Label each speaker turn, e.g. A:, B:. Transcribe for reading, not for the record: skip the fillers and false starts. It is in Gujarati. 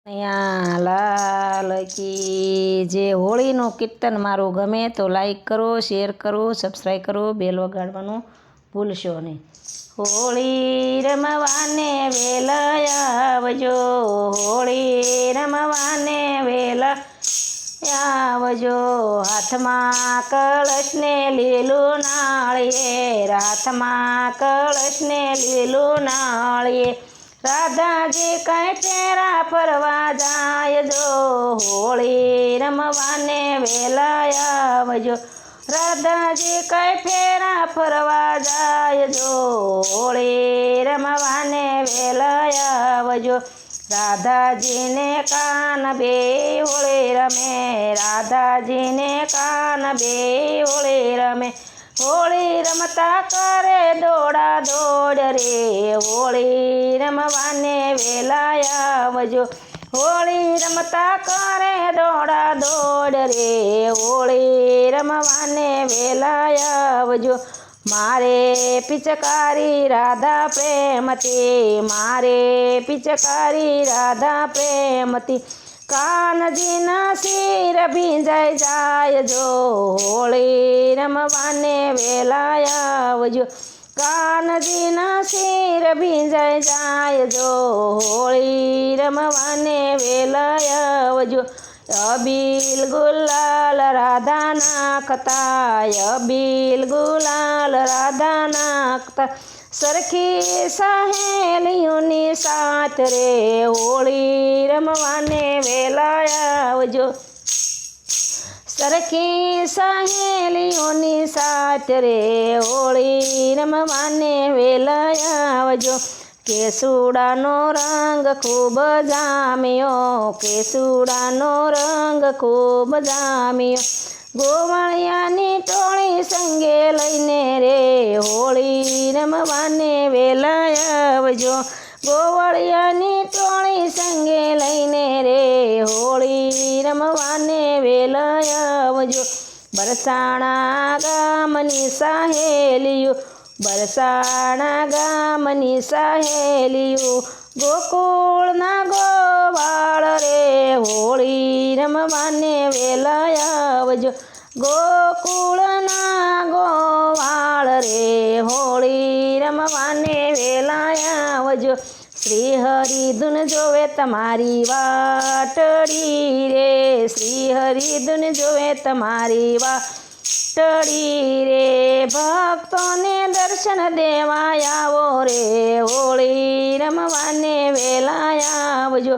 A: અહીંયા લાલ કી જે હોળીનું કીર્તન મારું ગમે તો લાઈક કરો, શેર કરો, સબસ્ક્રાઈબ કરો, બેલ વગાડવાનું ભૂલશો નહીં. હોળી રમવાને વેલા આવજો, હોળી રમવાને વેલા આવજો. હાથમાં કળશને લીલું નાળિયેર, હાથમાં કળશને લીલું નાળિયેર. રાધાજી કઈ ફેરા ફરવા જાય જો, હોળી રમવાને વેલા આવજો. રાધાજી કઈ ફેરા ફરવા જાય જો, હોળી રમવાને વેલા આવજો. રાધાજીને કાન બે હોળી રમે, રાધાજીને કાન બે હોળી રમે. હોળી રમતા કરે દોડા દોડ રે, હોળી રમવાને વેલા આવજો. હોળી રમતા કરે દોડા દોડ રે, હોળી રમવાને વેલા આવજો. મારે પિચકારી રાધા પ્રેમતી, મારે પિચકારી રાધા પ્રેમતી. કાનજીના શિર ભીંજાઈ જાય જો, હોળી રમવાને વેલા આવજો. કાનજીના શિર ભીંજાઈ જાય જો, હોળી રમવાને વેલા આવજો. અબીલ ગુલાલ રાધા નાખતા, અબીલ ગુલાલ રાધા નાખતા. સરખી સહેલીઓની સાથ રે, હોળી રમવાને વેલા આવજો. સરખી સહેલીઓની સાથ રે, હોળી રમવાને વેલા આવજો. કેસુડાનો રંગ ખૂબ જામ્યો, કેસુડાનો રંગ ખૂબ જામ્યો. ગોવાળિયાની ટોળી સંગે લઈને રે, હોળી રમવાને વેલા આવજો. ગોવાળિયાની ટોળી સંગે લઈને રે, હોળી રમવાને વેલા આવજો. બરસાણા ગામની સહેલીઓ, બરસાણા ગામની સહેલીઓ. ગોકુળના ગોવાળ રે, હોળી રમવાને વેલા આવજો. ગોકુળના ગોવાળ રે, હોળી રમવાને વેલા આવજો. શ્રી હરિ ધૂન જોવે તમારી વાટડી રે, શ્રી હરિ ધૂન જોવે તમારી વાટડી રે. ભક્તોને દર્શન દેવા આવો રે, હોળી રમવાને વેલા આવજો.